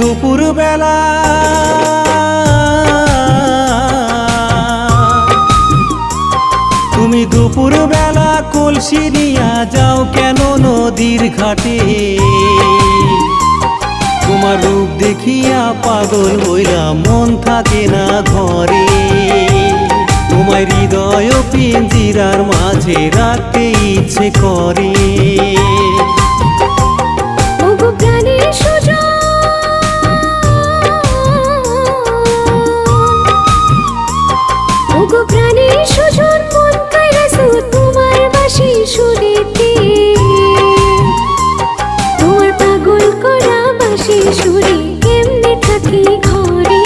দুপুর বেলা তুমি দুপুর বেলা কলসি নিয়া যাও কেন নদীর ঘাটে? তোমার রূপ দেখিয়া পাগল হইলাম, মন থাকে না ঘরে। তোমার হৃদয় পিঞ্জিরার মাঝে রাখতে ইচ্ছে করে। সুরে কেমনে থাকি ঘরে,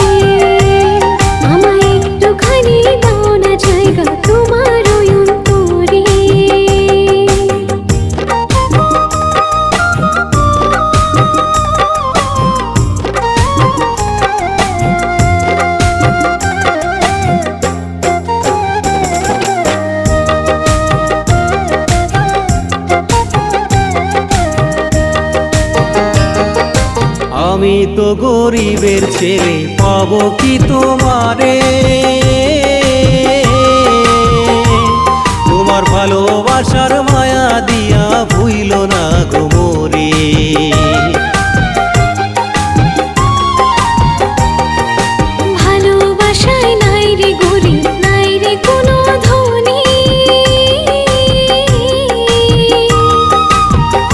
আমায় একটুখানি দাও না জায়গা তোমার ওই অন্তরে। আমি তো গরিবের ছেলে, পাবো কি তোমারে? তোমার ভালোবাসার মায়া দিয়া ভুইল না গো মোরে। ভালোবাসায় নাই রে গরিব, নাই রে কোনো ধনী,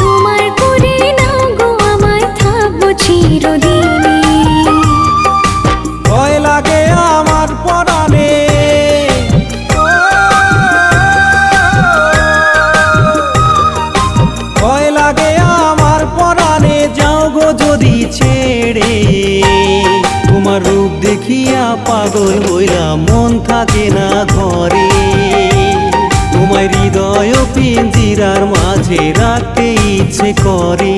তোমার করে নাও গো আমায়, থাকবো চিরদিনই। ভয় লাগে আমার পরাণে, ভয় লাগে আমার পরাণে, যাও গো যদি ছেড়ে। তোমার রূপ দেখিয়া পাগল হইলাম, মন থাকে না ঘরে। তোমার হৃদয় পিঞ্জিরার মাঝে রাখতে ইচ্ছে করে।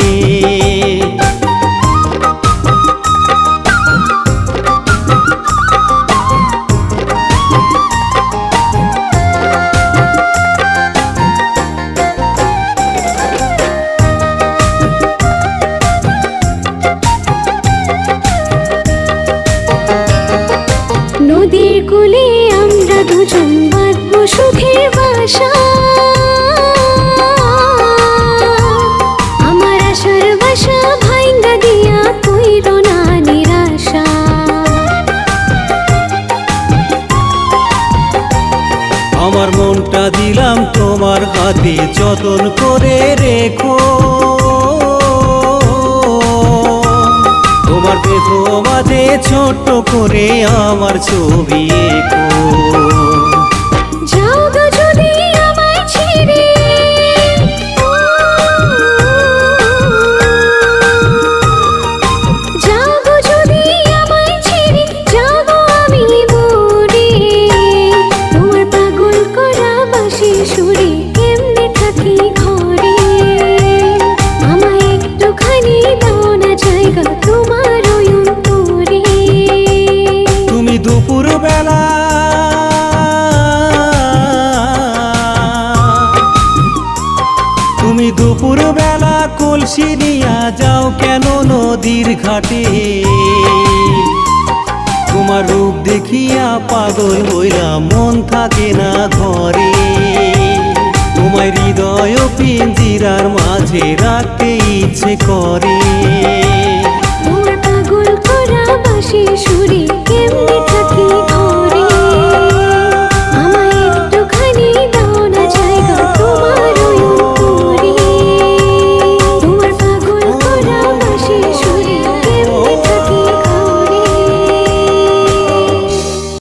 নদীর কূলে আমরা দুজন বাঁধবো সুখের বাসা, আমার আশার বাসা ভাঙ্গা দিয়া কইরো না নিরাশা। আমার মনটা দিলাম তোমার হাতে, যতন করে রেখো। তোমার বেথো মাঝে ছোট্ট করে আমার ছবি এঁকো। যাও গো যদি আমায় ছেড়ে, যাও গো যদি আমায় ছেড়ে, যাব আমি মরে। তোমার পাগল করা বাঁশির সুরে কেমনে থাকি ঘরে, আমায় একটুখানি দাও না জায়গা তোমার ওই অন্তরে। তুমি দুপুর বেলা তুমি দুপুর বেলা কলসি নিয়া যাও কেন নদীর ঘাটে? তোমার রূপ দেখিয়া পাগল হইলাম, মন থাকে না ঘরে। তোমার হৃদয় পিঞ্জিরার মাঝে রাখতে ইচ্ছে করে। তোমার পাগল করা বাঁশির সুরে